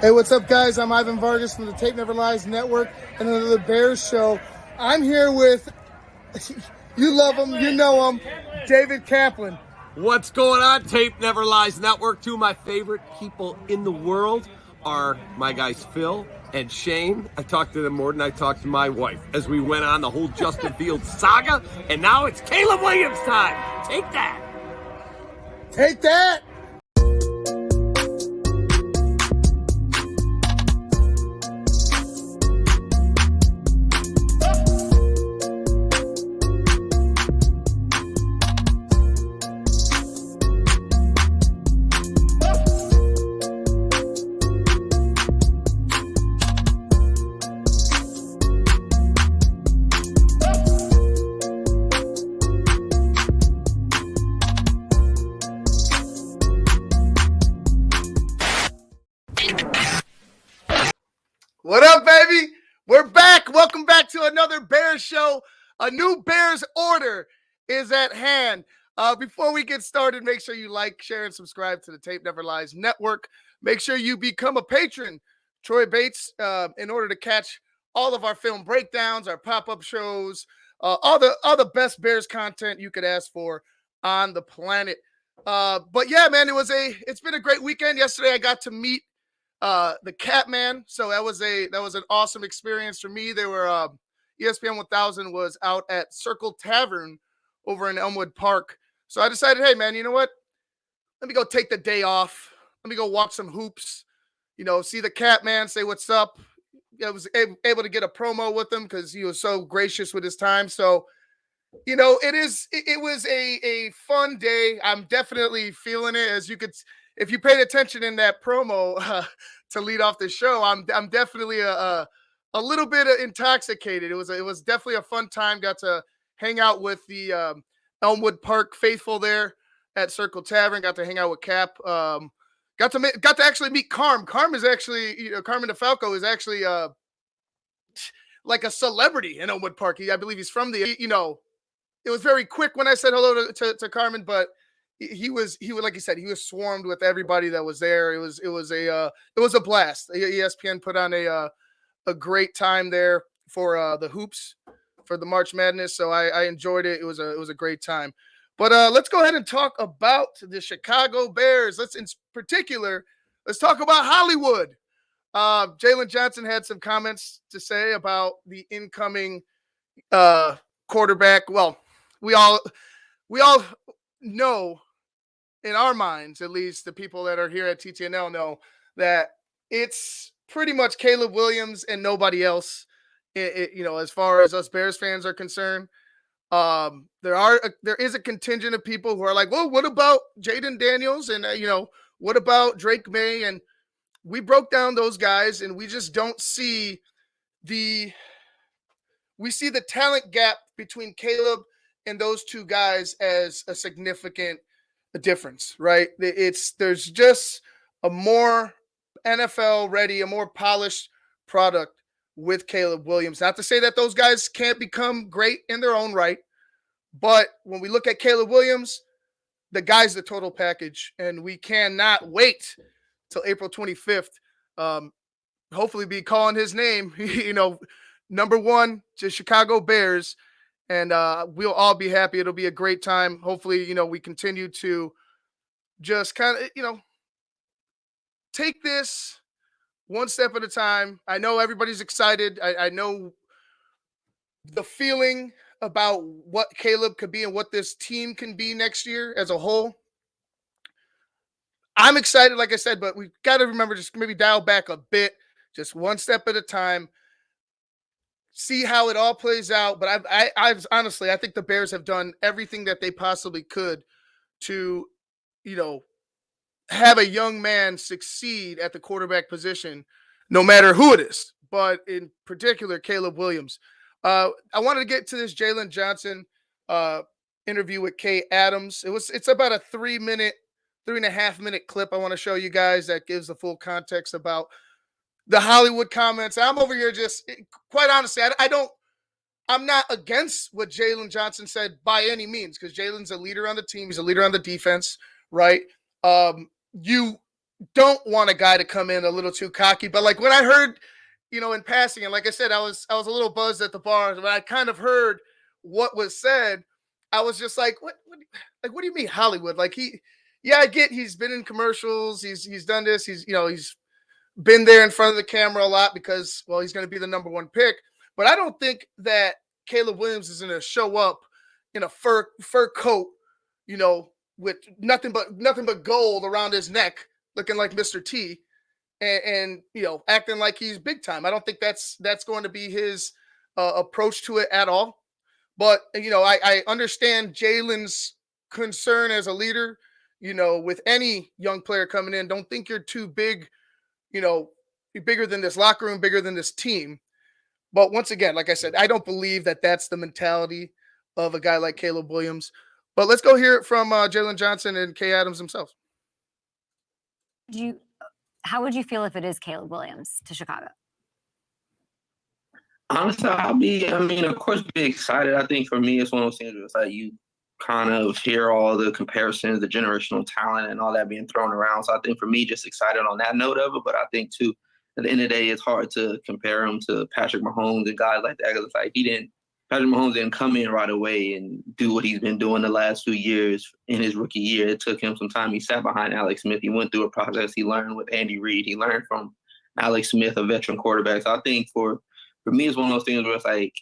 Hey, what's up, guys? I'm Ivan Vargas from the Tape Never Lies Network and another Bears show. I'm here with, you love him, you know him, David Kaplan. What's going on, Tape Never Lies Network? Two of my favorite people in the world are my guys Phil and Shane. I talked to them more than I talked to my wife as we went on the whole Justin Fields saga, and now it's Caleb Williams time. Take that. Take that. What up, baby? We're back. Welcome back to another Bears show. A new Bears order is at hand. Before we get started, make sure you like, share, and subscribe to the Tape Never Lies Network. Make sure you become a patron, Troy Bates, in order to catch all of our film breakdowns, our pop-up shows, all the best Bears content you could ask for on the planet. But yeah, man, it's been a great weekend. Yesterday, I got to meet the Catman, so that was an awesome experience for me. They were ESPN 1000 was out at Circle Tavern over in Elmwood Park, so I decided, hey man, you know what? Let me go take the day off. Let me go watch some hoops. See the Catman, say what's up. I was able to get a promo with him because he was so gracious with his time. So, it was a fun day. I'm definitely feeling it, as you could. If you paid attention in that promo to lead off the show, I'm definitely a little bit intoxicated. It was definitely a fun time. Got to hang out with the Elmwood Park faithful there at Circle Tavern. Got to hang out with Cap. Got to actually meet Carm. Carm is actually Carmen DeFalco is actually like a celebrity in Elmwood Park. I believe he's from the It was very quick when I said hello to Carmen, but he was like you said, he was swarmed with everybody that was there. It was a blast. ESPN put on a great time there for the hoops for the March Madness. So I enjoyed it. It was a great time. But let's go ahead and talk about the Chicago Bears. Let's talk about Hollywood. Jaylon Johnson had some comments to say about the incoming quarterback. Well, we all know, in our minds, at least the people that are here at TTNL know, that it's pretty much Caleb Williams and nobody else. As far as us Bears fans are concerned, there is a contingent of people who are like, well, what about Jaden Daniels and what about Drake May? And we broke down those guys, and we just don't see the talent gap between Caleb and those two guys as a significant difference, right? There's just a more NFL ready, a more polished product with Caleb Williams. Not to say that those guys can't become great in their own right, but when we look at Caleb Williams, the guy's the total package, and we cannot wait till April 25th. Hopefully be calling his name, number one to Chicago Bears. And we'll all be happy. It'll be a great time. Hopefully, we continue to just kind of, take this one step at a time. I know everybody's excited. I know the feeling about what Caleb could be and what this team can be next year as a whole. I'm excited, like I said, but we've got to remember, just maybe dial back a bit, just one step at a time. See how it all plays out. But I've honestly, I think the Bears have done everything that they possibly could to, have a young man succeed at the quarterback position, no matter who it is, but in particular, Caleb Williams. I wanted to get to this Jaylon Johnson interview with Kay Adams. It's about a 3.5 minute clip I want to show you guys that gives the full context about the Hollywood comments. I'm over here just, quite honestly, I'm not against what Jaylon Johnson said by any means, because Jaylon's a leader on the team. He's a leader on the defense, right? You don't want a guy to come in a little too cocky. But like when I heard, in passing, and like I said, I was a little buzzed at the bar, but I kind of heard what was said. I was just like, what do you mean Hollywood? Like I get he's been in commercials, he's done this, he's been there in front of the camera a lot because, well, he's going to be the number one pick. But I don't think that Caleb Williams is going to show up in a fur coat, with nothing but gold around his neck, looking like Mr. T, and acting like he's big time. I don't think that's going to be his approach to it at all. But I understand Jaylon's concern as a leader. With any young player coming in, don't think you're too big. You're bigger than this locker room, bigger than this team. But once again, like I said, I don't believe that that's the mentality of a guy like Caleb Williams. But let's go hear it from Jaylon Johnson and Kay Adams themselves. How would you feel if it is Caleb Williams to Chicago? Honestly, of course, be excited. I think for me, it's one of those things where it's like you kind of hear all the comparisons, the generational talent and all that being thrown around. So I think for me, just excited on that note of it. But I think, too, at the end of the day, it's hard to compare him to Patrick Mahomes and guys like that. It's like Patrick Mahomes didn't come in right away and do what he's been doing the last few years in his rookie year. It took him some time. He sat behind Alex Smith. He went through a process. He learned with Andy Reid. He learned from Alex Smith, a veteran quarterback. So I think for me, it's one of those things where it's like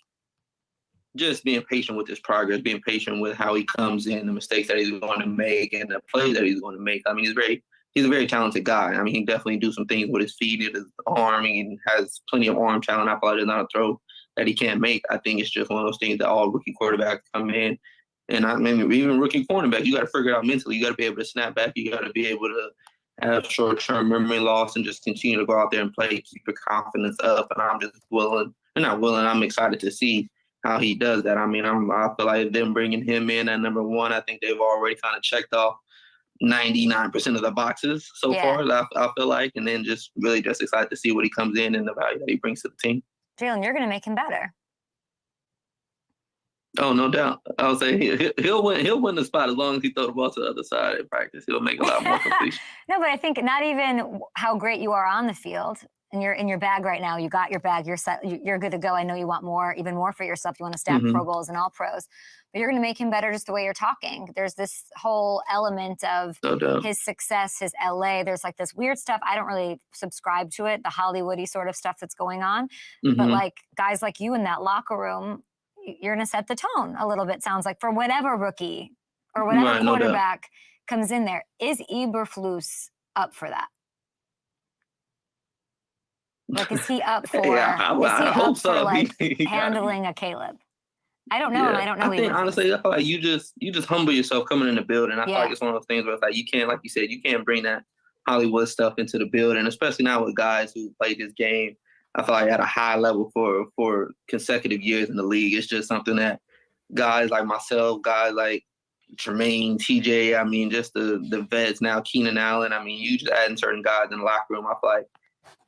just being patient with his progress, being patient with how he comes in, the mistakes that he's going to make, and the plays that he's going to make. I mean, he's a very talented guy. I mean, he can definitely do some things with his feet and his arm. He has plenty of arm talent. I feel like there's not a throw that he can't make. I think it's just one of those things that all rookie quarterbacks come in. And even rookie cornerbacks, you got to figure it out mentally. You got to be able to snap back. You got to be able to have short-term memory loss and just continue to go out there and play, keep your confidence up. And I'm excited to see how he does that. I mean, I feel like them bringing him in at number one, I think they've already kind of checked off 99% of the boxes so far, I feel like. And then just really just excited to see what he comes in and the value that he brings to the team. Jaylon, you're going to make him better. Oh, no doubt. I would say he'll win the spot as long as he throw the ball to the other side in practice. He'll make a lot more completion. No, but I think not even how great you are on the field. And you're in your bag right now. You got your bag. You're set. You're good to go. I know you want more, even more for yourself. You want to stack Pro Bowls and All Pros. But you're going to make him better just the way you're talking. There's this whole element of his success, his LA. There's like this weird stuff. I don't really subscribe to it, the Hollywoody sort of stuff that's going on. But like guys like you in that locker room, you're going to set the tone a little bit, sounds like, for whatever rookie or whatever quarterback comes in there. Is Eberflus up for that? Like, is he up for? I hope so. Like handling a Caleb? I don't know. I don't know. I think honestly, I feel like you just humble yourself coming in the building. I feel like it's one of those things where it's like you can't, like you said, you can't bring that Hollywood stuff into the building, especially now with guys who played this game. I feel like at a high level for consecutive years in the league. It's just something that guys like myself, guys like Tremaine, TJ, I mean, just the vets now, Keenan Allen. I mean, you just adding certain guys in the locker room. I feel like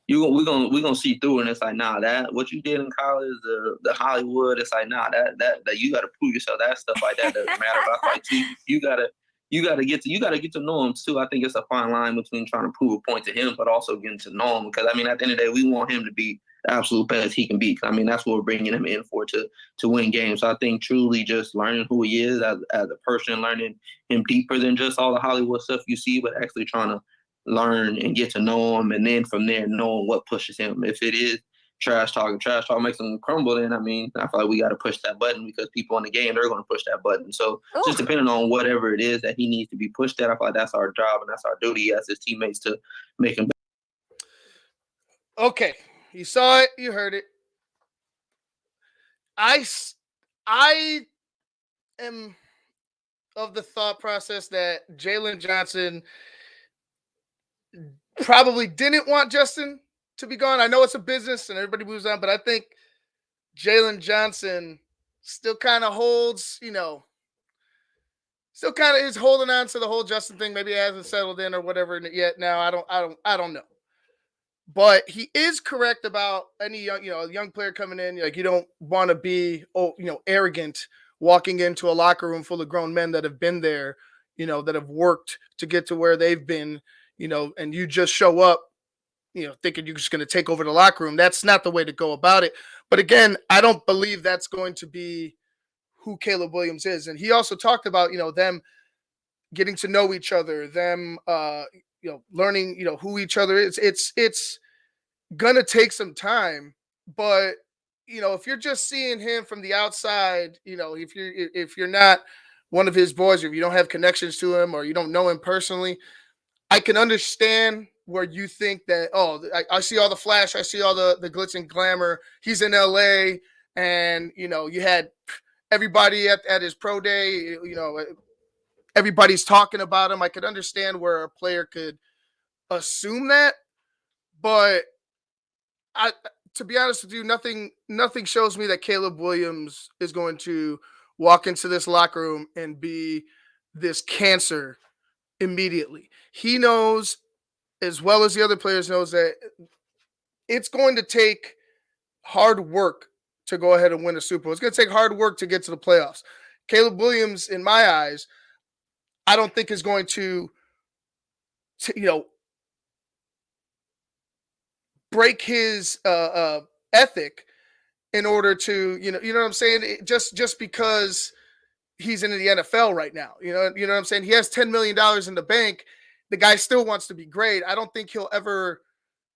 we're gonna see through, and it's like, nah, that what you did in college, the Hollywood, it's like, nah, that you gotta prove yourself. That stuff like that doesn't matter. But I feel like you gotta get to know him too. I think it's a fine line between trying to prove a point to him, but also getting to know him. Because I mean, at the end of the day, we want him to be the absolute best he can be. I mean, that's what we're bringing him in for, to win games. So I think truly just learning who he is as a person, learning him deeper than just all the Hollywood stuff you see, but actually trying to learn and get to know him, and then from there knowing what pushes him. If it is trash talk makes him crumble, then I mean, I feel like we got to push that button, because people in the game, they're going to push that button. So just depending on whatever it is that he needs to be pushed at, I feel like that's our job and that's our duty as his teammates to make him better. Okay, you saw it, you heard it. I am of the thought process that Jaylon Johnson probably didn't want Justin to be gone. I know it's a business and everybody moves on, but I think Jaylon Johnson still kind of holds, still kind of is holding on to the whole Justin thing. Maybe it hasn't settled in or whatever yet. Now I don't know. But he is correct about any young player coming in. Like, you don't want to be arrogant walking into a locker room full of grown men that have been there, that have worked to get to where they've been, and you just show up, thinking you're just going to take over the locker room. That's not the way to go about it. But again, I don't believe that's going to be who Caleb Williams is. And he also talked about, them getting to know each other, them, learning, who each other is. It's going to take some time, but if you're just seeing him from the outside, if you're not one of his boys, or if you don't have connections to him, or you don't know him personally, I can understand where you think that, I see all the flash, I see all the glitz and glamour. He's in LA, and you had everybody at his pro day, everybody's talking about him. I could understand where a player could assume that, but to be honest with you, nothing shows me that Caleb Williams is going to walk into this locker room and be this cancer immediately. He knows, as well as the other players knows, that it's going to take hard work to go ahead and win a Super Bowl. It's going to take hard work to get to the playoffs. Caleb Williams, in my eyes, I don't think is going to break his ethic in order to, you know what I'm saying? Just because he's in the NFL right now, you know what I'm saying? He has $10 million in the bank. The guy still wants to be great. I don't think he'll ever,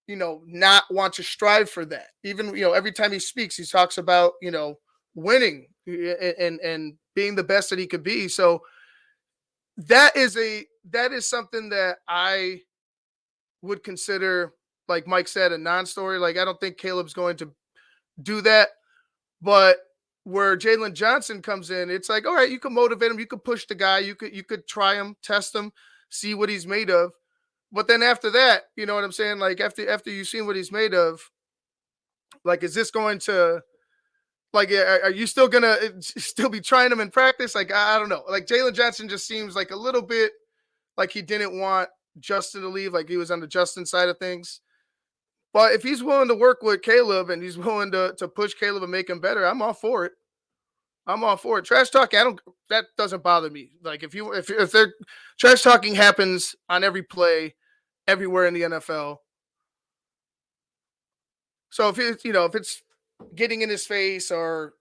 not want to strive for that. Even, every time he speaks, he talks about, winning and being the best that he could be. So that is something that I would consider, like Mike said, a non-story. Like, I don't think Caleb's going to do that. But where Jaylon Johnson comes in, it's like, all right, you can motivate him, you could push the guy, you could try him, test him, see what he's made of. But then after that, you know what I'm saying? Like, after you've seen what he's made of, like, is this going to, like, are you still gonna still be trying him in practice? Like, I don't know. Like, Jaylon Johnson just seems like a little bit like he didn't want Justin to leave, like he was on the Justin side of things. But if he's willing to work with Caleb and he's willing to push Caleb and make him better, I'm all for it. I'm all for it. Trash talking, that doesn't bother me. Like, if they're trash talking happens on every play, everywhere in the NFL. So if it's getting in his face, or,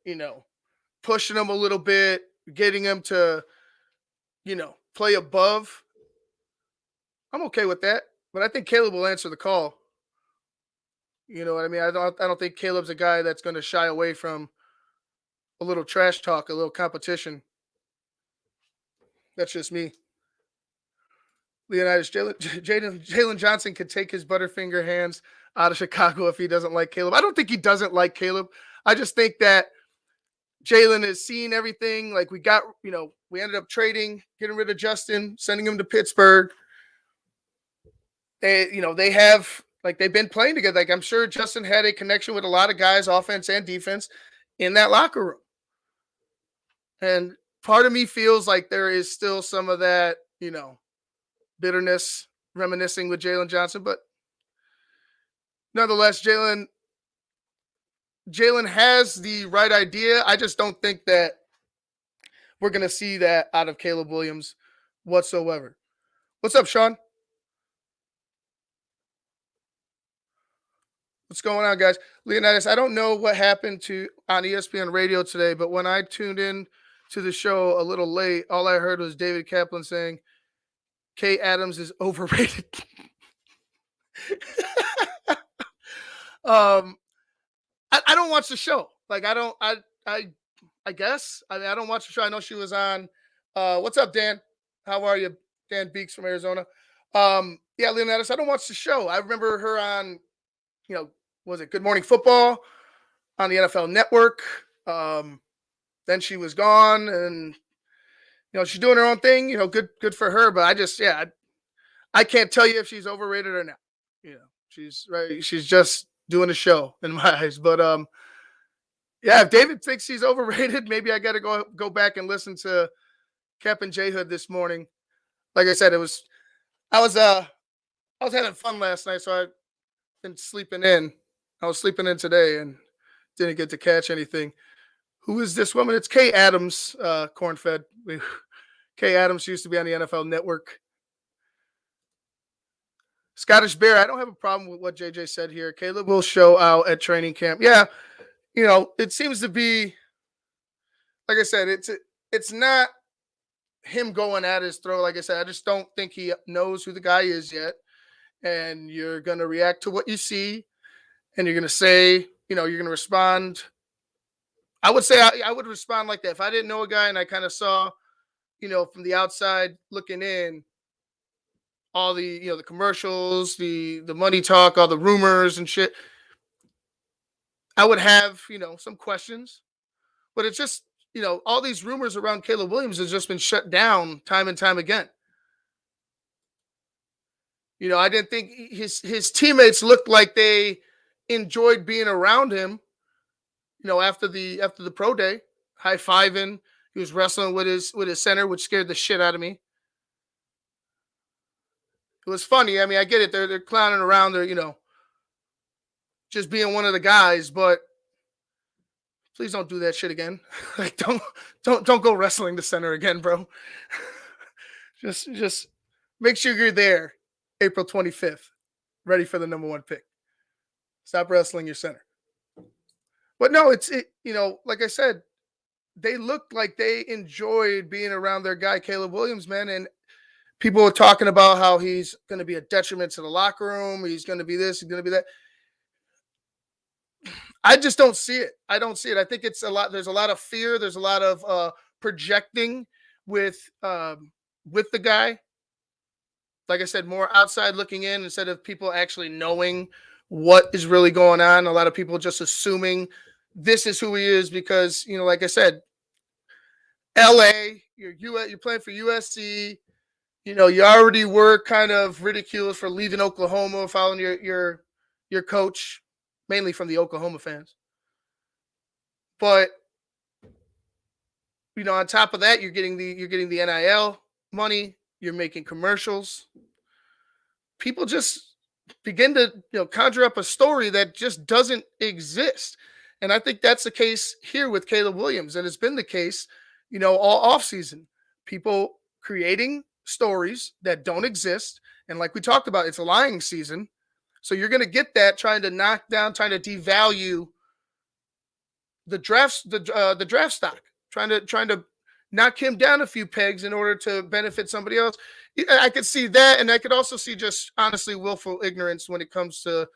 pushing him a little bit, getting him to, play above, I'm okay with that. But I think Caleb will answer the call. You know what I mean? I don't think Caleb's a guy that's going to shy away from a little trash talk, a little competition. That's just me. Leonidas, Jaylon Johnson could take his Butterfinger hands out of Chicago if he doesn't like Caleb. I don't think he doesn't like Caleb. I just think that Jaylon has seen everything. Like, we ended up trading, getting rid of Justin, sending him to Pittsburgh. They have, like, they've been playing together. Like, I'm sure Justin had a connection with a lot of guys, offense and defense, in that locker room. And part of me feels like there is still some of that, bitterness reminiscing with Jaylon Johnson. But nonetheless, Jaylon has the right idea. I just don't think that we're going to see that out of Caleb Williams whatsoever. What's up, Sean? What's going on, guys? Leonidas, I don't know what happened on ESPN radio today, but when I tuned in to the show a little late, all I heard was David Kaplan saying Kay Adams is overrated. I don't watch the show. Like, I guess. I mean, I don't watch the show. I know she was on. What's up, Dan? How are you? Dan Beeks from Arizona. Yeah, Leonidas, I don't watch the show. I remember her on, was it Good Morning Football on the NFL Network? Then she was gone, and she's doing her own thing. Good for her. But I can't tell you if she's overrated or not. She's right. She's just doing a show in my eyes. But yeah, if David thinks she's overrated, maybe I got to go back and listen to Cap and J Hood this morning. Like I said, I was having fun last night, so I've been sleeping in. I was sleeping in today and didn't get to catch anything. Who is this woman? It's Kay Adams, corn-fed. Kay Adams used to be on the NFL Network. Scottish Bear, I don't have a problem with what JJ said here. Caleb will show out at training camp. Yeah, it seems to be, like I said, it's not him going at his throat. Like I said, I just don't think he knows who the guy is yet. And you're going to react to what you see, and you're going to say, you're going to respond. I would say I would respond like that. If I didn't know a guy and I kind of saw, from the outside looking in, all the, the commercials, the money talk, all the rumors and shit, I would have, some questions. But it's just, all these rumors around Caleb Williams has just been shut down time and time again. I didn't think his teammates looked like they enjoyed being around him. After the pro day, high fiving, he was wrestling with his center, which scared the shit out of me. It was funny. I mean, I get it. They're clowning around. They're just being one of the guys, but please don't do that shit again. Like, don't go wrestling the center again, bro. just make sure you're there April 25th, ready for the number 1 pick. Stop wrestling your center. But no, like I said, they looked like they enjoyed being around their guy, Caleb Williams, man. And people were talking about how he's going to be a detriment to the locker room. He's going to be this, he's going to be that. I just don't see it. I don't see it. I think it's there's a lot of fear. There's a lot of projecting with the guy. Like I said, more outside looking in instead of people actually knowing what is really going on. A lot of people just assuming this is who he is because, like I said, LA, you're playing for USC. You already were kind of ridiculed for leaving Oklahoma, following your coach, mainly from the Oklahoma fans. But on top of that, you're getting the NIL money. You're making commercials. People just begin to conjure up a story that just doesn't exist. And I think that's the case here with Caleb Williams. And it's been the case, all offseason. People creating stories that don't exist. And like we talked about, it's a lying season. So you're going to get that trying to knock down, trying to devalue the draft stock, trying to knock him down a few pegs in order to benefit somebody else. I could see that, and I could also see just honestly willful ignorance when it comes to the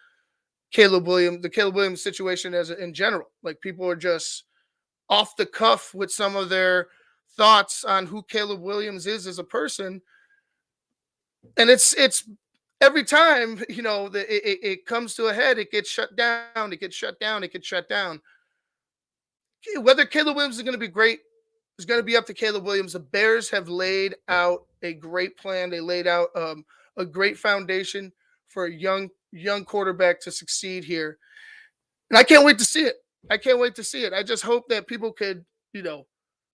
Caleb Williams situation in general. Like, people are just off the cuff with some of their thoughts on who Caleb Williams is as a person, and it's every time it comes to a head, it gets shut down. It gets shut down. It gets shut down. Whether Caleb Williams is going to be great is going to be up to Caleb Williams. The Bears have laid out a great plan. They laid out a great foundation for a young quarterback to succeed here. And I can't wait to see it. I just hope that people could,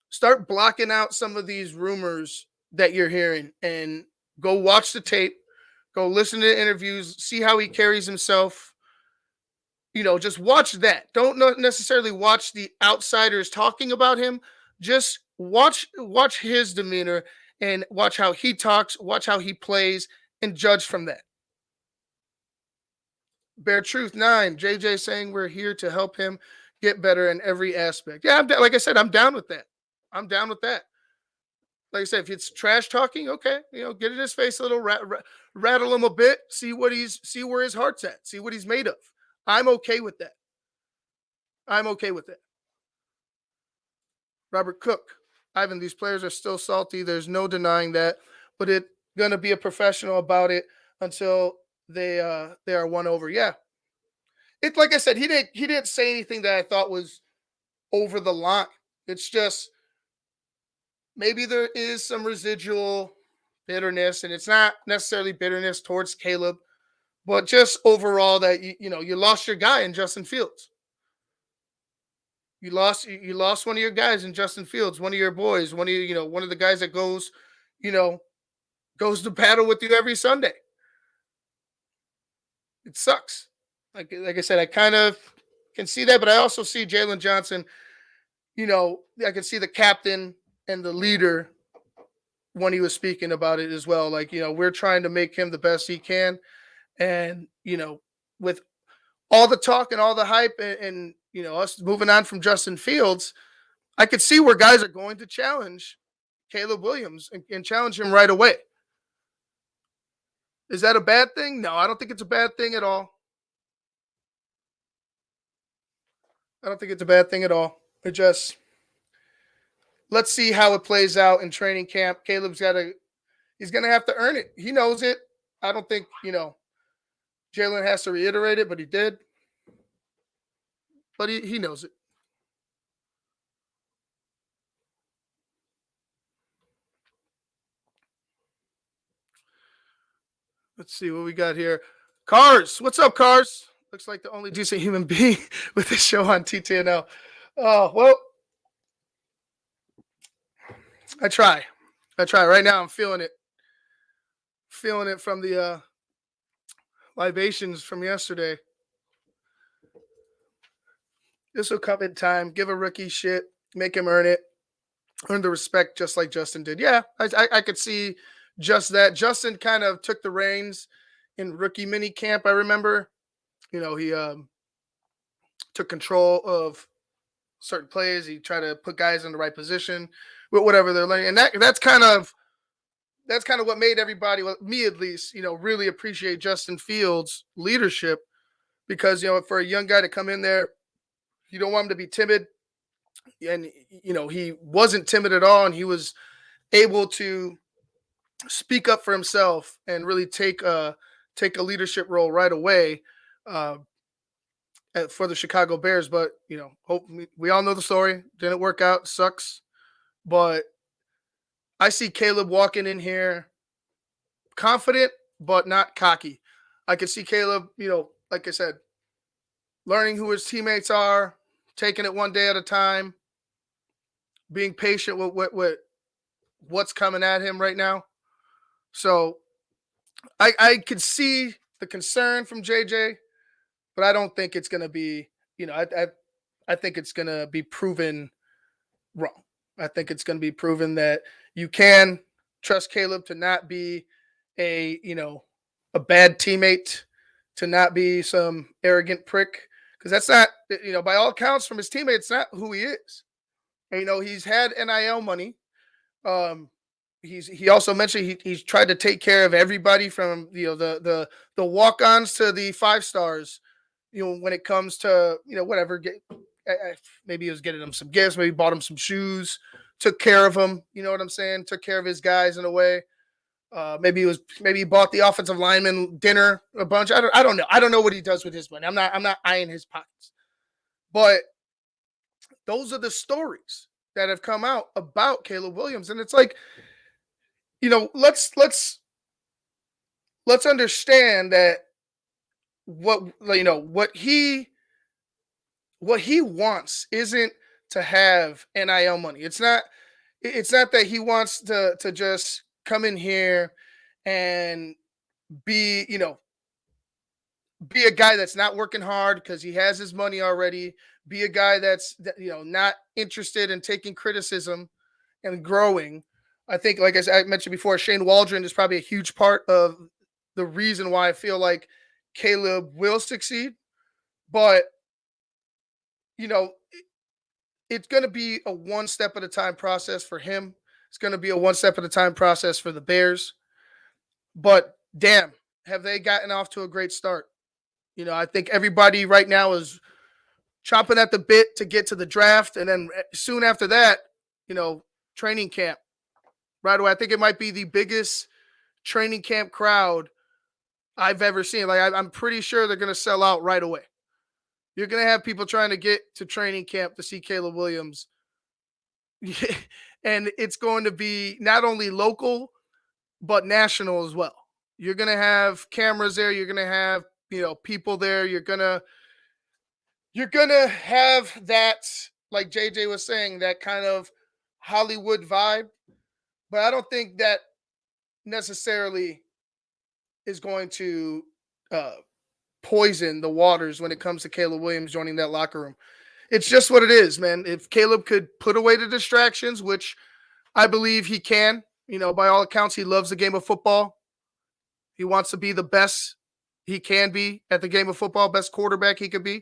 start blocking out some of these rumors that you're hearing and go watch the tape, go listen to the interviews, see how he carries himself. Just watch that. Don't necessarily watch the outsiders talking about him. Just watch his demeanor and watch how he talks, watch how he plays, and judge from that. Bear Truth 9, JJ saying we're here to help him get better in every aspect. Yeah, like I said, I'm down with that. Like I said, if it's trash talking, okay, get in his face a little, rattle him a bit, see where his heart's at, see what he's made of. I'm okay with that. Robert Cook, Ivan, these players are still salty. There's no denying that, but it's gonna be a professional about it until they are won over. Yeah, it's like I said, he didn't say anything that I thought was over the line. It's just maybe there is some residual bitterness, and it's not necessarily bitterness towards Caleb, but just overall that you lost your guy in Justin Fields. You lost one of your guys in Justin Fields, one of your boys, one of the guys that goes to battle with you every Sunday. It sucks. Like I said, I kind of can see that, but I also see Jaylon Johnson. I can see the captain and the leader when he was speaking about it as well. Like, we're trying to make him the best he can. And, with all the talk and all the hype and us moving on from Justin Fields, I could see where guys are going to challenge Caleb Williams and challenge him right away. Is that a bad thing? No, I don't think it's a bad thing at all. I don't think it's a bad thing at all. It just, let's see how it plays out in training camp. Caleb's he's going to have to earn it. He knows it. I don't think, Jaylon has to reiterate it, but he did. But he knows it. Let's see what we got here. Cars. What's up, Cars? Looks like the only decent human being with this show on TTNL. Oh, well, I try. Right now I'm feeling it. Feeling it from the libations from yesterday. This will come in time. Give a rookie shit. Make him earn it. Earn the respect just like Justin did. Yeah, I could see just that. Justin kind of took the reins in rookie mini camp, I remember. He took control of certain plays. He tried to put guys in the right position with whatever they're learning. And that's kind of what made everybody, me at least, really appreciate Justin Fields' leadership, because, for a young guy to come in there, you don't want him to be timid. And, he wasn't timid at all. And he was able to speak up for himself and really take a leadership role right away for the Chicago Bears. But, we all know the story. Didn't work out. Sucks. But I see Caleb walking in here confident, but not cocky. I can see Caleb, like I said, learning who his teammates are, taking it one day at a time, being patient with what's coming at him right now. So I could see the concern from JJ, but I don't think it's going to be, I think it's going to be proven wrong. I think it's going to be proven that you can trust Caleb to not be a bad teammate, to not be some arrogant prick, because that's not, by all accounts from his teammates, not who he is. And, he's had NIL money. He also mentioned he's tried to take care of everybody from the walk-ons to the 5 stars. When it comes to whatever, maybe he was getting them some gifts, maybe bought him some shoes, took care of him. You know what I'm saying? Took care of his guys in a way. Maybe he bought the offensive lineman dinner a bunch. I don't know. I don't know what he does with his money. I'm not eyeing his pockets, but those are the stories that have come out about Caleb Williams. And it's like, let's understand that what he wants isn't to have NIL money. It's not that he wants to just come in here and be a guy that's not working hard because he has his money already. Be a guy that's not interested in taking criticism and growing. I think, like I mentioned before, Shane Waldron is probably a huge part of the reason why I feel like Caleb will succeed. But, it's going to be a one step at a time process for him. It's going to be a one step at a time process for the Bears. But damn, have they gotten off to a great start? I think everybody right now is chomping at the bit to get to the draft. And then soon after that, training camp right away. I think it might be the biggest training camp crowd I've ever seen. Like, I'm pretty sure they're going to sell out right away. You're going to have people trying to get to training camp to see Caleb Williams. And it's going to be not only local, but national as well. You're going to have cameras there. You're going to have, people there. You're going to have that, like JJ was saying, that kind of Hollywood vibe. But I don't think that necessarily is going to poison the waters when it comes to Caleb Williams joining that locker room. It's just what it is, man. If Caleb could put away the distractions, which I believe he can, by all accounts, he loves the game of football. He wants to be the best he can be at the game of football, best quarterback he could be.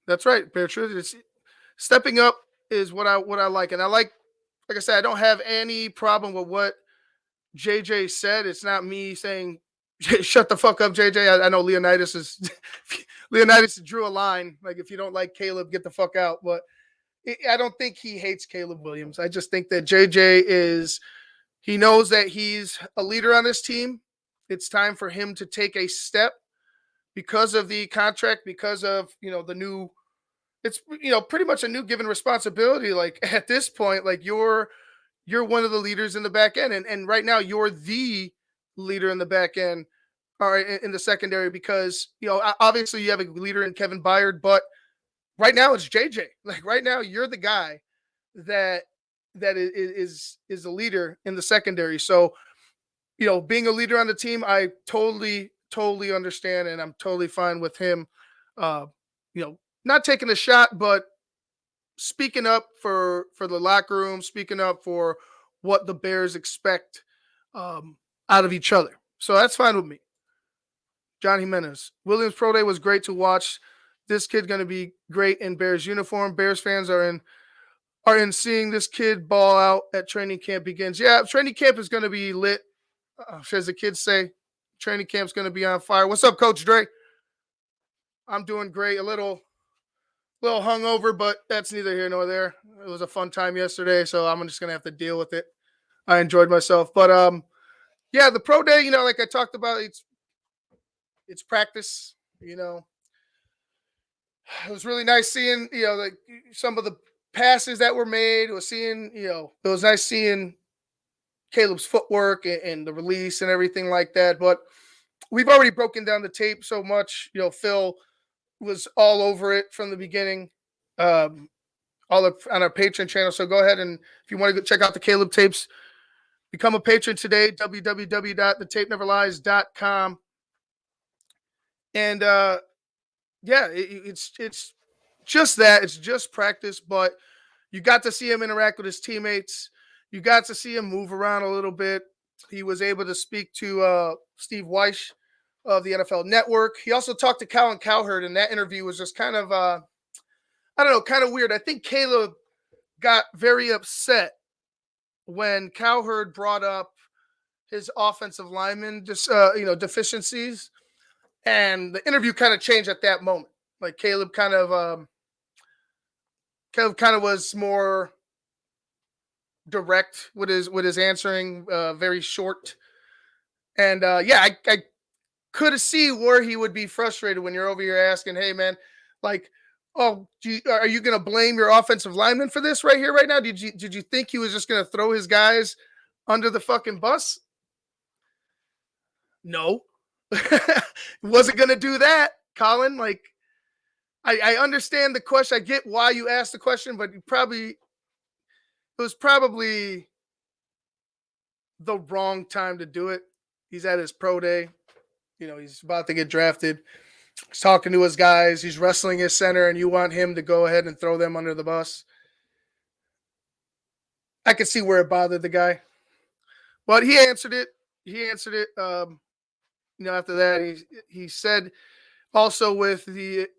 That's right, Beatrice. It's stepping up is what I like, and I like I said, I don't have any problem with what JJ said. It's not me saying shut the fuck up, JJ. I know Leonidas is Leonidas drew a line. Like if you don't like Caleb, get the fuck out. But I don't think he hates Caleb Williams. I just think that JJ he knows that he's a leader on this team. It's time for him to take a step because of the contract, because of the new. It's pretty much a new given responsibility. Like at this point, like you're one of the leaders in the back end, and right now you're the leader in the back end, or in the secondary, because obviously you have a leader in Kevin Byard, but right now it's JJ. Like right now you're the guy that is a leader in the secondary. So being a leader on the team, I totally understand, and I'm totally fine with him. Not taking a shot, but speaking up for the locker room, speaking up for what the Bears expect out of each other. So that's fine with me. John Jimenez. Williams Pro Day was great to watch. This kid going to be great in Bears uniform. Bears fans are in seeing this kid ball out at training camp begins. Yeah, training camp is going to be lit. As the kids say, training camp's going to be on fire. What's up, Coach Dre? I'm doing great. A little hungover, but that's neither here nor there. It was a fun time yesterday, so I'm just gonna have to deal with it. I enjoyed myself, but yeah, the pro day, like I talked about, it's practice. It was really nice seeing, like some of the passes that were made. It was nice seeing Caleb's footwork and the release and everything like that. But we've already broken down the tape so much. Phil was all over it from the beginning, all up on our Patreon channel. So go ahead, and if you want to go check out the Caleb tapes, become a patron today, www.thetapeneverlies.com. And yeah, it's just that. It's just practice, but you got to see him interact with his teammates. You got to see him move around a little bit. He was able to speak to Steve Weish of the NFL Network. He also talked to Colin Cowherd, and that interview was just kind of, I don't know, kind of weird. I think Caleb got very upset when Cowherd brought up his offensive lineman deficiencies, and the interview kind of changed at that moment. Like Caleb kind of was more direct with his answering, very short, and yeah, I could see where he would be frustrated when you're over here asking, hey, man, like, oh, are you going to blame your offensive lineman for this right here, right now? Did you think he was just going to throw his guys under the fucking bus? No. He wasn't going to do that, Colin. Like, I understand the question. I get why you asked the question, but it was probably the wrong time to do it. He's at his pro day. He's about to get drafted. He's talking to his guys. He's wrestling his center, and you want him to go ahead and throw them under the bus. I could see where it bothered the guy. But he answered it. After that, he said also with the,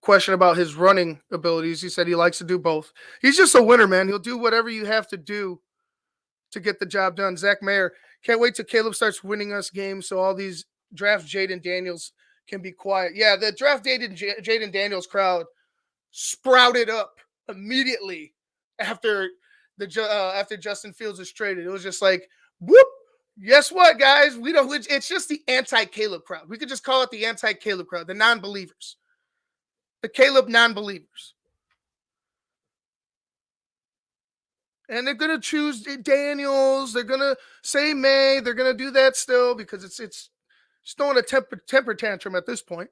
question about his running abilities, he said he likes to do both. He's just a winner, man. He'll do whatever you have to do to get the job done. Zach Mayer, can't wait till Caleb starts winning us games so all these draft Jaden Daniels can be quiet. Yeah, the draft Jaden Daniels crowd sprouted up immediately after after Justin Fields is traded. It was just like, whoop. Guess what, guys? It's just the anti-Caleb crowd. We could just call it the anti-Caleb crowd, the non-believers. The Caleb non-believers. And they're going to choose Daniels. They're going to say May. They're going to do that still because it's just throwing a temper tantrum at this point.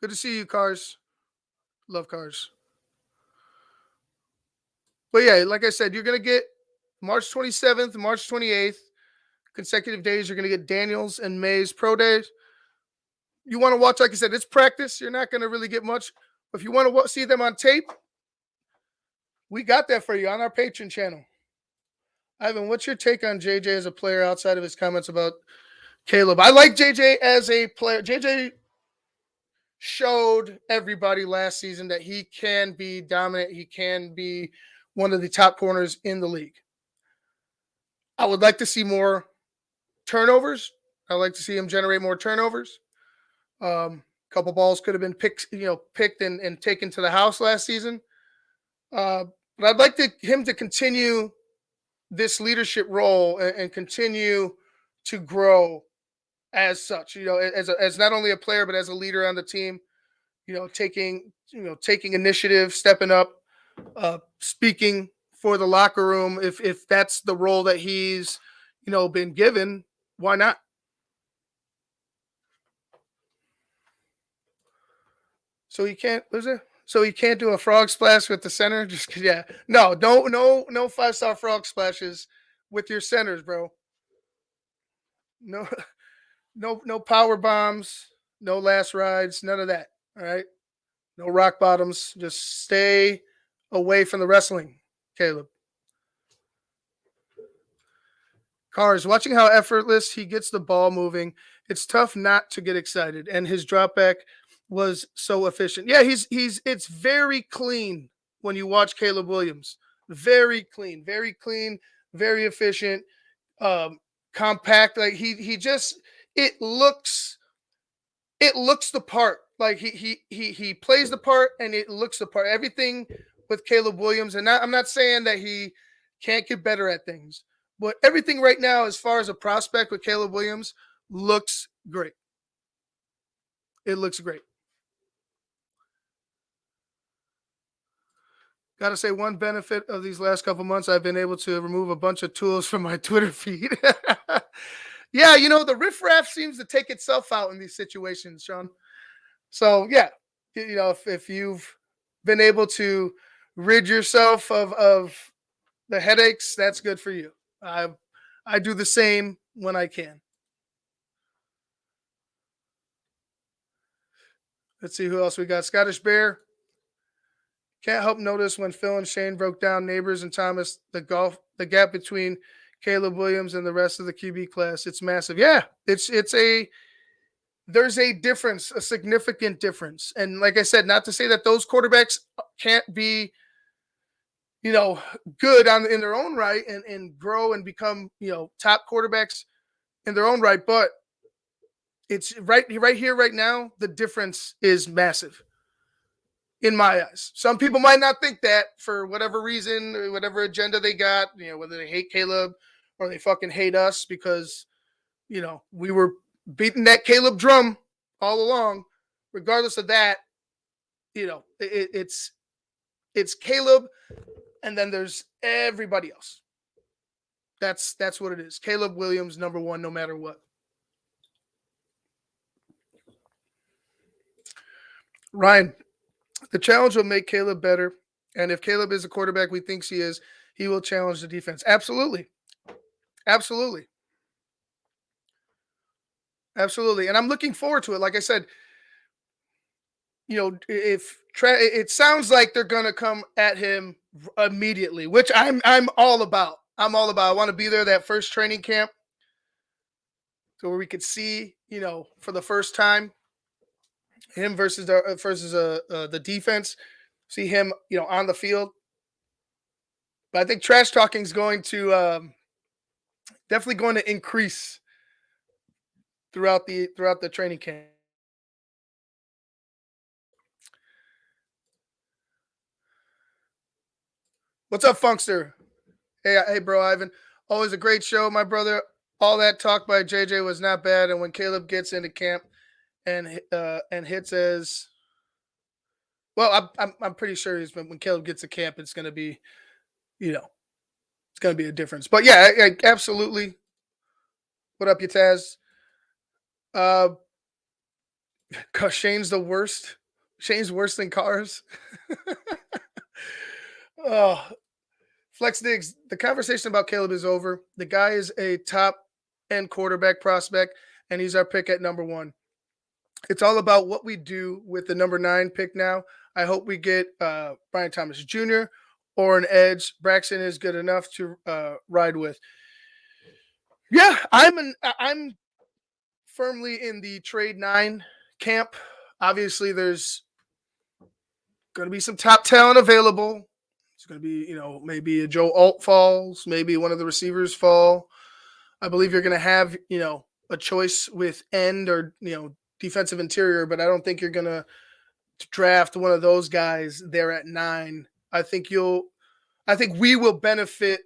Good to see you, Cars. Love Cars. But yeah, like I said, you're going to get March 27th, March 28th, consecutive days. You're going to get Daniels and May's pro days. you want to watch, like I said, it's practice. You're not going to really get much. If you want to see them on tape, we got that for you on our Patreon channel. Ivan, what's your take on JJ as a player outside of his comments about Caleb? I like JJ as a player. JJ showed everybody last season that he can be dominant. He can be one of the top corners in the league. I would like to see more turnovers. I'd like to see him generate more turnovers. Couple balls could have been picked and taken to the house last season. But I'd like him to continue this leadership role and continue to grow as such, as not only a player, but as a leader on the team, taking initiative, stepping up, speaking for the locker room. If that's the role that he's, been given, why not? So he can't, So he can't do a frog splash with the center? No 5-star frog splashes with your centers, bro. No power bombs, no last rides, none of that. All right. No rock bottoms. Just stay away from the wrestling, Caleb. Cars, watching how effortless he gets the ball moving, it's tough not to get excited. And his drop back was so efficient. Yeah, it's very clean when you watch Caleb Williams. Very clean, very efficient, compact. Like it looks the part. Like he plays the part and it looks the part. Everything with Caleb Williams, and I'm not saying that he can't get better at things, but everything right now, as far as a prospect with Caleb Williams, looks great. It looks great. Got to say, one benefit of these last couple months, I've been able to remove a bunch of tools from my Twitter feed. Yeah, the riffraff seems to take itself out in these situations, Sean. So, yeah, if you've been able to rid yourself of the headaches, that's good for you. I do the same when I can. Let's see who else we got. Scottish Bear. Can't help notice when Phil and Shane broke down Neighbors and Thomas, the gap between Caleb Williams and the rest of the QB class. It's massive. Yeah, there's a difference, a significant difference. And like I said, not to say that those quarterbacks can't be, good in their own right and grow and become, top quarterbacks in their own right. But it's right here, right now, the difference is massive. In my eyes. Some people might not think that for whatever reason, or whatever agenda they got, whether they hate Caleb or they fucking hate us because, we were beating that Caleb drum all along. Regardless of that, it's Caleb and then there's everybody else. That's what it is. Caleb Williams, number one, no matter what. Ryan, the challenge will make Caleb better. And if Caleb is a quarterback we think he is, he will challenge the defense. Absolutely. Absolutely. Absolutely. And I'm looking forward to it. Like I said, it sounds like they're going to come at him immediately, which I'm all about. I want to be there that first training camp so where we could see, for the first time, him versus the defense, see him, on the field. But I think trash talking is going to definitely going to increase throughout the training camp. What's up, Funkster? Hey, bro, Ivan. Always a great show, my brother. All that talk by JJ was not bad, and when Caleb gets into camp and hits as well, I'm pretty sure when Caleb gets to camp, it's going to be, it's going to be a difference. But yeah, absolutely. What up, Yataz? Cause Shane's the worst. Shane's worse than Cars. Oh, Flex Diggs. The conversation about Caleb is over. The guy is a top end quarterback prospect, and he's our pick at number one. It's all about what we do with the number 9 pick now. I hope we get Brian Thomas Jr. or an edge. Braxton is good enough to ride with. Yeah, I'm firmly in the trade 9 camp. Obviously, there's going to be some top talent available. It's going to be, maybe a Joe Alt falls, maybe one of the receivers fall. I believe you're going to have, a choice with end or, defensive interior, but I don't think you're going to draft one of those guys there at 9. I think we will benefit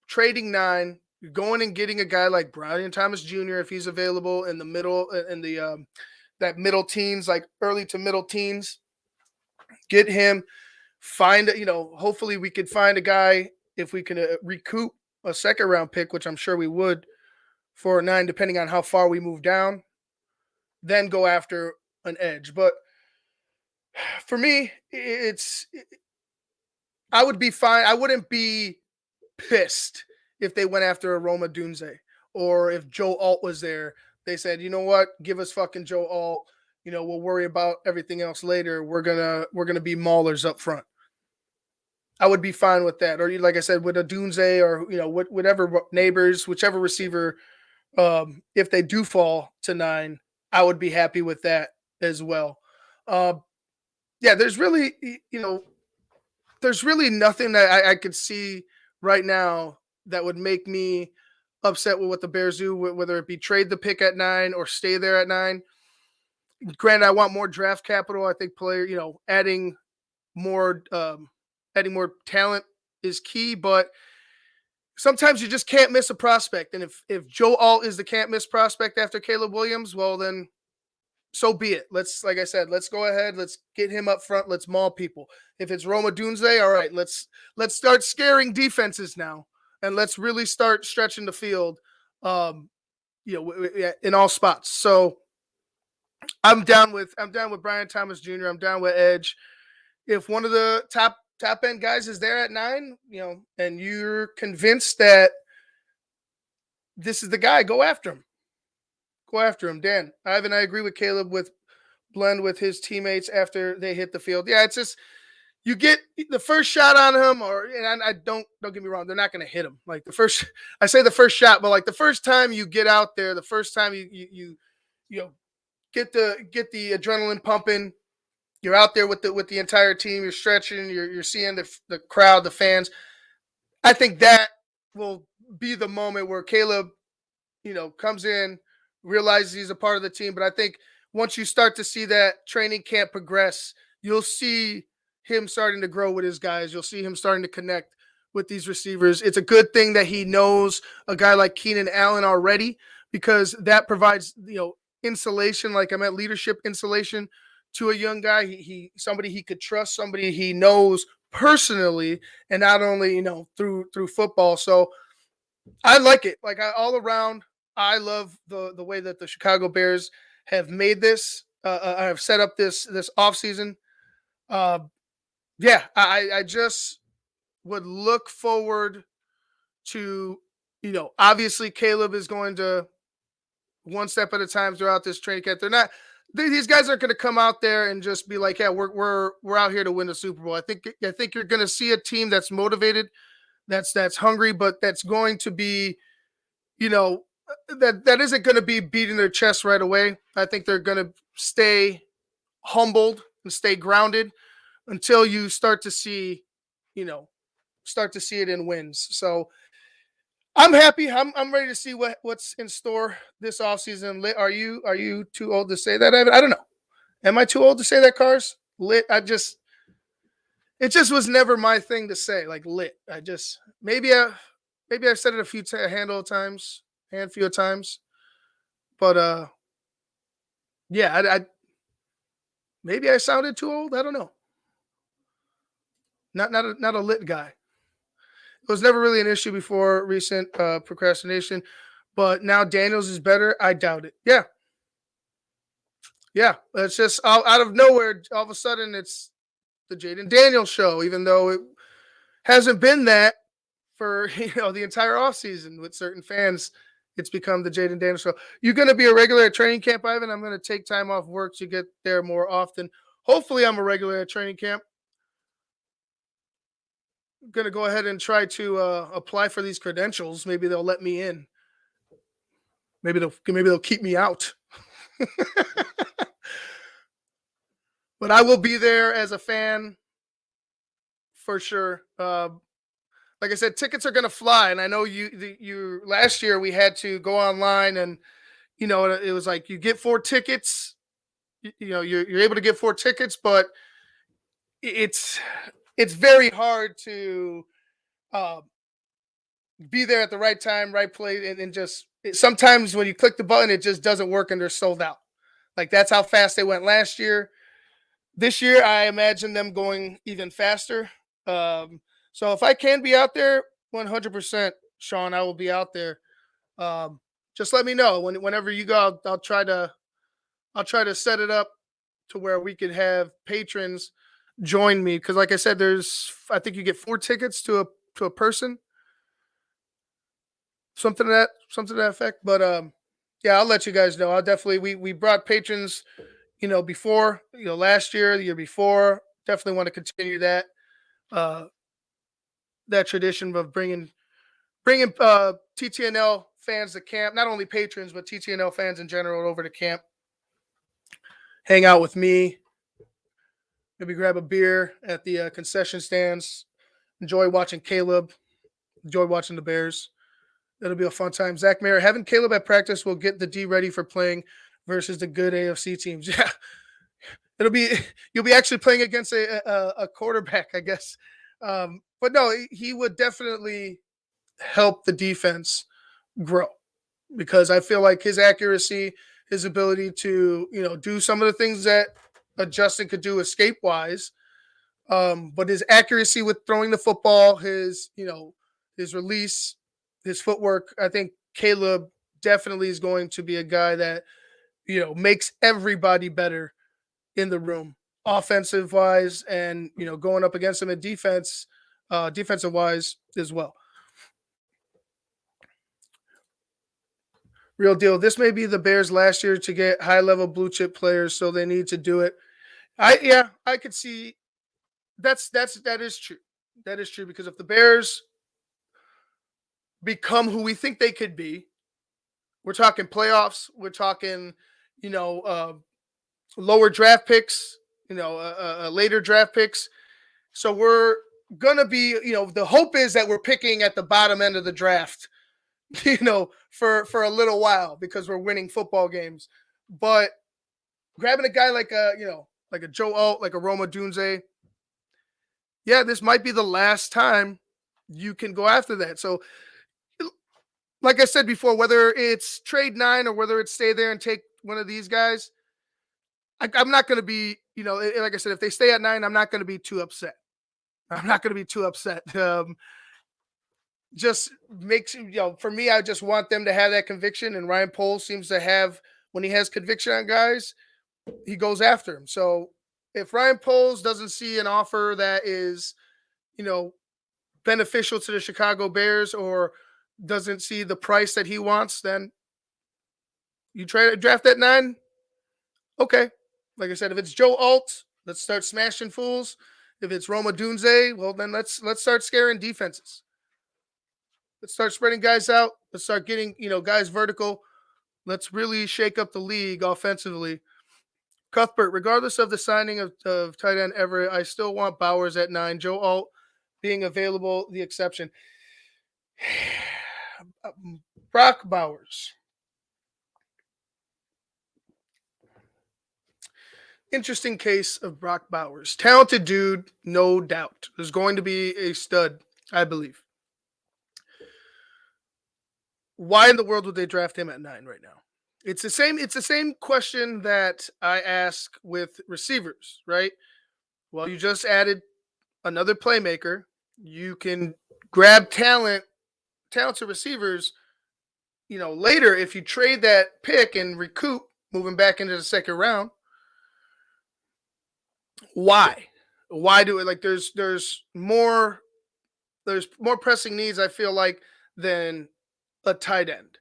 trading 9, going and getting a guy like Brian Thomas Jr. if he's available in the middle, in the that middle teens, like early to middle teens. Get him. Find, hopefully we could find a guy if we can recoup a second round pick, which I'm sure we would for a 9, depending on how far we move down. Then go after an edge. But for me, I would be fine. I wouldn't be pissed if they went after a Roma Dunze or if Joe Alt was there. They said, you know what, give us fucking Joe Alt. We'll worry about everything else later. We're gonna be maulers up front. I would be fine with that. Or like I said, with a Dunze or whatever neighbors, whichever receiver, if they do fall to 9, I would be happy with that as well. Yeah, there's really nothing that I could see right now that would make me upset with what the Bears do, whether it be trade the pick at 9 or stay there at 9. Granted, I want more draft capital. I think adding more talent is key, but sometimes you just can't miss a prospect. And if Joe Alt is the can't miss prospect after Caleb Williams, well then so be it. Like I said, let's go ahead. Let's get him up front. Let's maul people. If it's Roma Dunze, all right, let's start scaring defenses now, and let's really start stretching the field, in all spots. So I'm down with Brian Thomas Jr. I'm down with edge. If one of the top end guys is there at 9, and you're convinced that this is the guy, go after him. Go after him, Dan. Ivan, I agree with Caleb with blend with his teammates after they hit the field. Yeah, it's just you get the first shot on him, and I don't get me wrong, they're not going to hit him. Like I say the first shot, but like the first time you get out there, the first time you get the adrenaline pumping, you're out there with the entire team, you're stretching, you're seeing the crowd, the fans. I think that will be the moment where Caleb, comes in, realizes he's a part of the team. But I think once you start to see that training camp progress, you'll see him starting to grow with his guys. You'll see him starting to connect with these receivers. It's a good thing that he knows a guy like Keenan Allen already, because that provides, insulation, like I meant leadership insulation to a young guy. Somebody he could trust, somebody he knows personally, and not only, through football. So I like it. Like all around, I love the way that the Chicago Bears have made this, have set up this offseason. Yeah, I just would look forward to, obviously Caleb is going to one step at a time throughout this training camp. These guys aren't going to come out there and just be like, yeah, we're out here to win the Super Bowl. I think you're going to see a team that's motivated, that's hungry, but that's going to be, that isn't going to be beating their chest right away. I think they're going to stay humbled and stay grounded until you start to see it in wins. So I'm happy. I'm ready to see what's in store this offseason. Lit, are you too old to say that, Evan? I don't know. Am I too old to say that, Cars? Lit. It just was never my thing to say, like lit. Maybe I've said it a handful of times, but yeah, I maybe I sounded too old. I don't know. Not a lit guy. It was never really an issue before recent procrastination, but now Daniels is better. I doubt it. Yeah. It's just out of nowhere. All of a sudden, it's the Jaden Daniels show, even though it hasn't been that for the entire offseason with certain fans, It's become the Jaden Daniels Show. You're going to be a regular at training camp, Ivan? I'm going to take time off work to get there more often. Hopefully, I'm a regular at training camp. I'm going to go ahead and try to apply for these credentials. Maybe they'll let me in. Maybe they'll keep me out. But I will be there as a fan for sure. Like I said, tickets are going to fly, and I know you last year we had to go online, and it was like you get 4 tickets. You're able to get 4 tickets, but it's very hard to be there at the right time, right place, and just sometimes when you click the button, it just doesn't work, and they're sold out. Like that's how fast they went last year. This year, I imagine them going even faster. So if I can be out there, 100%, Sean, I will be out there. Just let me know whenever you go. I'll try to set it up to where we could have patrons join me, because, like I said, I think you get 4 tickets to a person, something to that effect. But yeah, I'll let you guys know. I'll definitely we brought patrons, before, last year, the year before. Definitely want to continue that. That tradition of bringing TTNL fans to camp, not only patrons, but TTNL fans in general over to camp. Hang out with me. Maybe grab a beer at the concession stands. Enjoy watching Caleb. Enjoy watching the Bears. It'll be a fun time. Zach Mayer, having Caleb at practice will get the D ready for playing versus the good AFC teams. Yeah. You'll be actually playing against a quarterback, I guess. But no, he would definitely help the defense grow, because I feel like his accuracy, his ability to, do some of the things that Justin could do escape wise, but his accuracy with throwing the football, his release, his footwork, I think Caleb definitely is going to be a guy that, makes everybody better in the room, offensive wise, and going up against him in defense, defensive wise as well. Real deal. This may be the Bears last year to get high level blue chip players, so they need to do it. I could see that is true. That is true, because if the Bears become who we think they could be, we're talking playoffs. We're talking, lower draft picks, later draft picks. So we're gonna be, the hope is that we're picking at the bottom end of the draft, for a little while, because we're winning football games. But grabbing a guy like a Joe Alt, like a Roma Dunze, yeah, this might be the last time you can go after that. So, like I said before, whether it's trade 9 or whether it's stay there and take one of these guys, I'm not going to be, like I said, if they stay at 9, I'm not going to be too upset. Just makes, for me, I just want them to have that conviction. And Ryan Poles seems to have, when he has conviction on guys, he goes after him. So if Ryan Poles doesn't see an offer that is, beneficial to the Chicago Bears, or doesn't see the price that he wants, then you try to draft at 9. Okay. Like I said, if it's Joe Alt, let's start smashing fools. If it's Roma Dunze, well, then let's start scaring defenses. Let's start spreading guys out. Let's start getting, guys vertical. Let's really shake up the league offensively. Cuthbert, regardless of the signing of tight end Everett, I still want Bowers at 9. Joe Alt being available, the exception. Brock Bowers. Interesting case of Brock Bowers. Talented dude, no doubt. There's going to be a stud, I believe. Why in the world would they draft him at 9 right now? It's the same question that I ask with receivers, right? Well, you just added another playmaker. You can grab talented receivers, later if you trade that pick and recoup moving back into the second round. Why do it? Like there's more pressing needs, I feel like, than a tight end.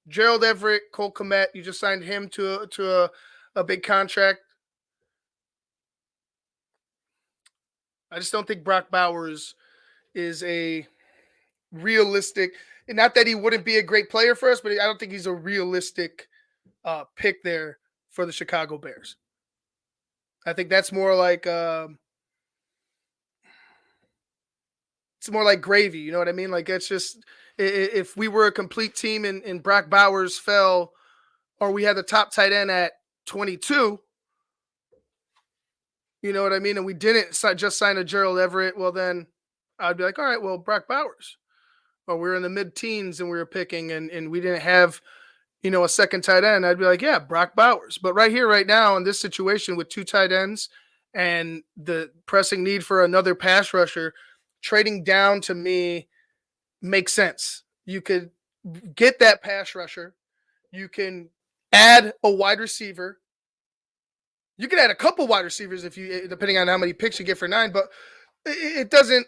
Gerald Everett, Cole Kmet, you just signed him to a big contract. I just don't think Brock Bowers is a realistic, and not that he wouldn't be a great player for us, but I don't think he's a realistic pick there for the Chicago Bears. I think that's more like it's more like gravy. You know what I mean? Like, it's just, if we were a complete team and Brock Bowers fell, or we had the top tight end at 22, you know what I mean? And we didn't just sign a Gerald Everett. Well, then I'd be like, all right, well, Brock Bowers. Or we're in the mid-teens and we were picking and we didn't have, a second tight end. I'd be like, yeah, Brock Bowers. But right here, right now, in this situation with two tight ends and the pressing need for another pass rusher, trading down to me makes sense. You could get that pass rusher. You can add a wide receiver. You can add a couple wide receivers if you, depending on how many picks you get for 9, but it doesn't,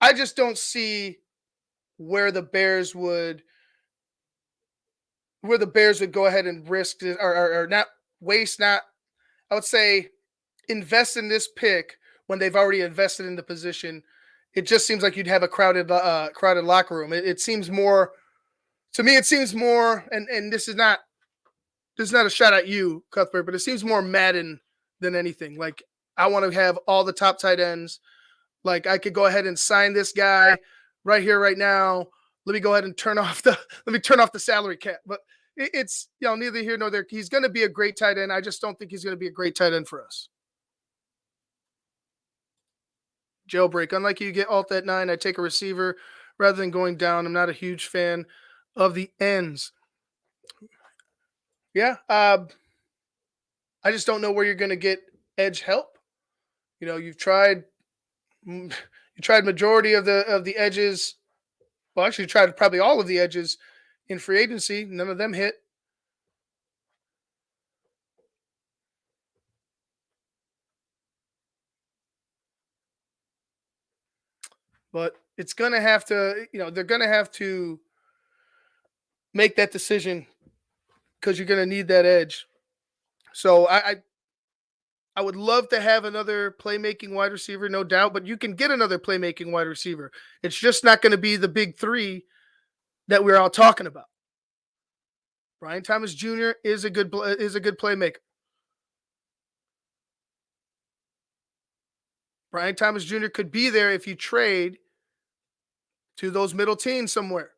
I just don't see where the Bears would go ahead and risk or not waste, I would say invest in this pick when they've already invested in the position. It just seems like you'd have a crowded locker room. It seems more, to me, and this is not a shot at you, Cuthbert, but it seems more Madden than anything. Like, I want to have all the top tight ends. Like, I could go ahead and sign this guy right here, right now. Let me go ahead and turn off the salary cap. But it's, neither here nor there. He's going to be a great tight end. I just don't think he's going to be a great tight end for us. Jailbreak. Unlike you get alt at 9, I take a receiver rather than going down. I'm not a huge fan of the ends. Yeah. I just don't know where you're going to get edge help. You've tried majority of the edges. Well, actually, you tried probably all of the edges in free agency. None of them hit. But it's going to have to, they're going to have to make that decision because you're going to need that edge. So I would love to have another playmaking wide receiver, no doubt, but you can get another playmaking wide receiver. It's just not going to be the big 3 that we're all talking about. Brian Thomas Jr. is a good playmaker. Brian Thomas Jr. could be there if you trade to those middle teams somewhere.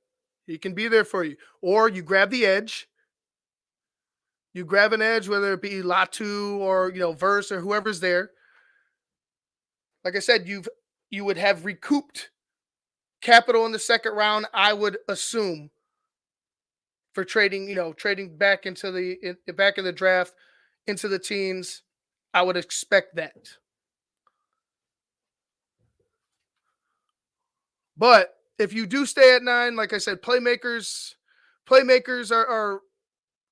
He can be there for you. Or you grab the edge. You grab an edge, whether it be Latu or, Verse or whoever's there. Like I said, you would have recouped capital in the second round, I would assume, for trading back into back in the draft into the teams. I would expect that. But if you do stay at 9, like I said, playmakers are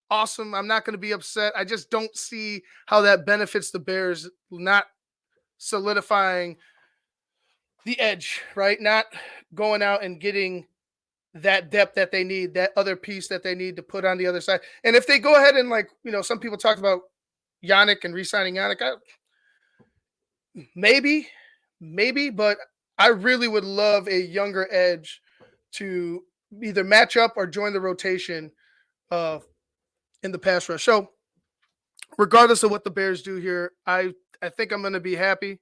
awesome. I'm not going to be upset. I just don't see how that benefits the Bears not solidifying the edge, right? Not going out and getting that depth that they need, that other piece that they need to put on the other side. And if they go ahead and, like, some people talked about Yannick and re-signing Yannick, maybe, but I really would love a younger edge to either match up or join the rotation in the pass rush. So regardless of what the Bears do here, I think I'm going to be happy,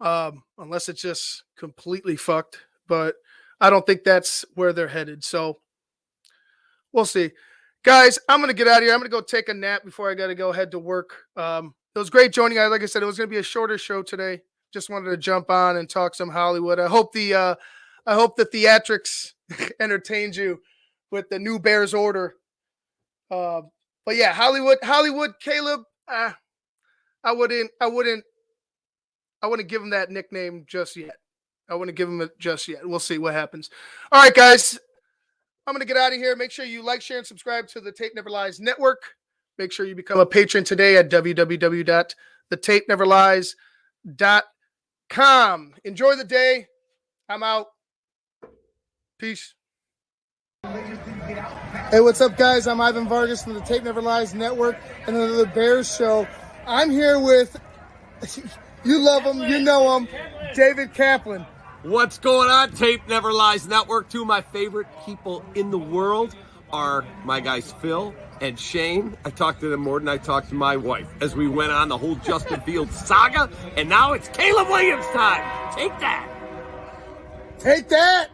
unless it's just completely fucked. But I don't think that's where they're headed. So we'll see. Guys, I'm going to get out of here. I'm going to go take a nap before I got to go head to work. It was great joining you. Like I said, it was going to be a shorter show today. Just wanted to jump on and talk some Hollywood. I hope the theatrics entertained you with the new Bears order. But yeah, Hollywood, Caleb. I wouldn't give him that nickname just yet. I wouldn't give him it just yet. We'll see what happens. All right, guys. I'm going to get out of here. Make sure you like, share, and subscribe to the Tape Never Lies Network. Make sure you become a patron today at www.thetapeneverlies.com. Enjoy the day. I'm out. Peace. Hey, what's up, guys? I'm Ivan Vargas from the Tape Never Lies Network and another Bears show. I'm here with, you love him, you know him, David Kaplan. What's going on, Tape Never Lies Network? Two of my favorite people in the world are my guys Phil and Shane. I talked to them more than I talked to my wife as we went on the whole Justin Fields saga, and now it's Caleb Williams time. Take that. Take that.